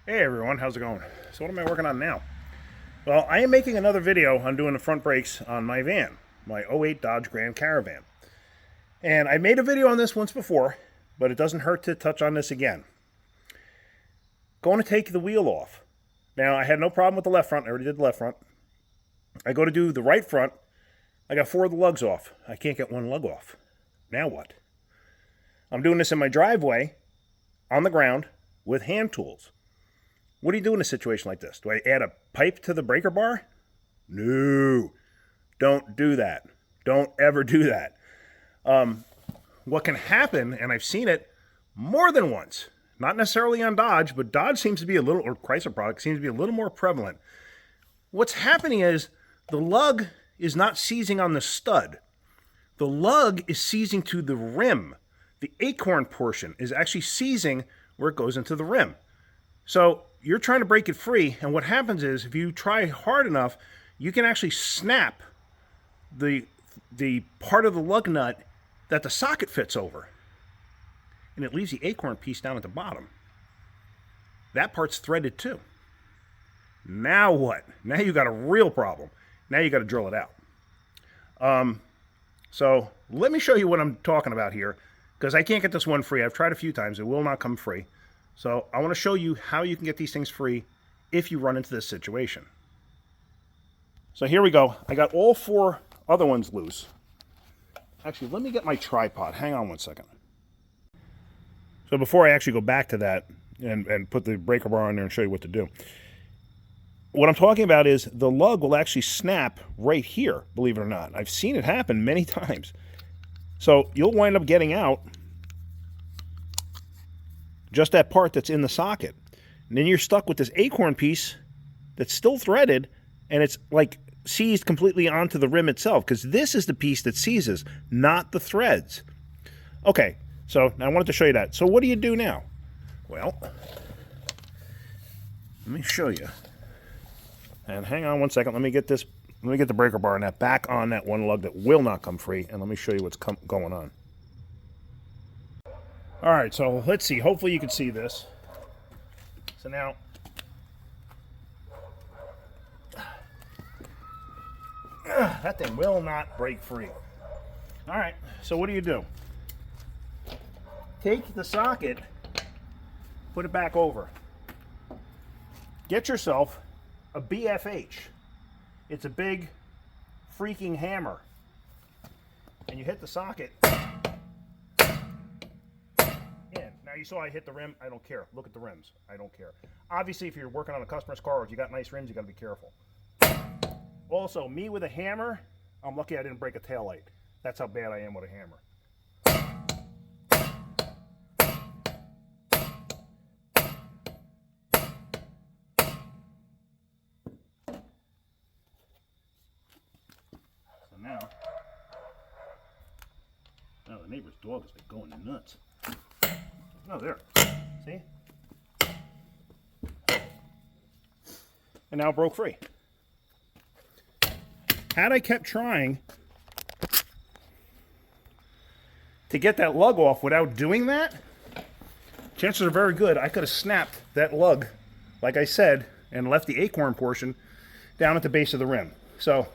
Hey everyone, how's it going? So what am I working on now? Well, I am making another video on doing the front brakes on my van, my '08 Dodge Grand Caravan. And I made a video on this once before, but it doesn't hurt to touch on this again. Going to take the wheel off. Now, I had no problem with the left front. I already did the left front. I go to do the right front. I got 4 of the lugs off. I can't get 1 lug off. Now what? I'm doing this in my driveway, on the ground, with hand tools. What do you do in a situation like this? Do I add a pipe to the breaker bar? No. Don't do that. Don't ever do that. What can happen, and I've seen it more than once, not necessarily on Dodge, but Dodge seems to be a little, or Chrysler product seems to be a little more prevalent. What's happening is the lug is not seizing on the stud. The lug is seizing to the rim. The acorn portion is actually seizing where it goes into the rim. So you're trying to break it free, and what happens is if you try hard enough, you can actually snap the part of the lug nut that the socket fits over. And it leaves the acorn piece down at the bottom. That part's threaded too. Now what? Now you got a real problem. Now you got to drill it out. So let me show you what I'm talking about here, because I can't get this one free. I've tried a few times. It will not come free. So I want to show you how you can get these things free if you run into this situation. So here we go. I got all 4 other ones loose. Actually, let me get my tripod. Hang on one second. So before I actually go back to that and put the breaker bar on there and show you what to do, what I'm talking about is the lug will actually snap right here, believe it or not. I've seen it happen many times. So you'll wind up getting out just that part that's in the socket. And then you're stuck with this acorn piece that's still threaded, and it's like seized completely onto the rim itself, because this is the piece that seizes, not the threads. Okay, so I wanted to show you that. So what do you do now? Well, let me show you. And hang on one second. Let me get the breaker bar and that back on that one lug that will not come free, and let me show you what's going on. All right, so let's see. Hopefully you can see this. So now, that thing will not break free. All right, so what do? Take the socket, put it back over. Get yourself a BFH. It's a big freaking hammer. And you hit the socket. Now you saw I hit the rim. I don't care. Look at the rims. I don't care. Obviously, if you're working on a customer's car or if you got nice rims, you got to be careful. Also, me with a hammer, I'm lucky I didn't break a taillight. That's how bad I am with a hammer. So now the neighbor's dog has been going nuts. Oh, there. See? And now it broke free. Had I kept trying to get that lug off without doing that, chances are very good I could have snapped that lug, like I said, and left the acorn portion down at the base of the rim. So,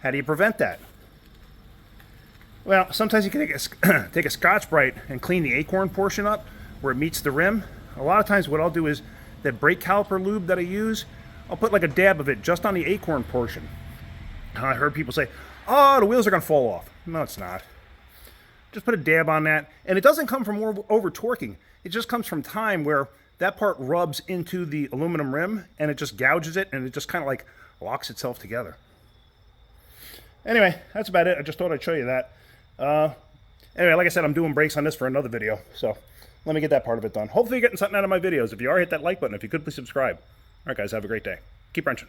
how do you prevent that? Well, sometimes you can take a Scotch-Brite and clean the acorn portion up where it meets the rim. A lot of times what I'll do is that brake caliper lube that I use, I'll put like a dab of it just on the acorn portion. I heard people say, oh, the wheels are going to fall off. No, it's not. Just put a dab on that. And it doesn't come from over-torquing. It just comes from time where that part rubs into the aluminum rim and it just gouges it and it just kind of like locks itself together. Anyway, that's about it. I just thought I'd show you that. Anyway, like I said, I'm doing brakes on this for another video, so let me get that part of it done. Hopefully you're getting something out of my videos. If you are, hit that like button. If you could, please subscribe. All right, guys, have a great day. Keep wrenching.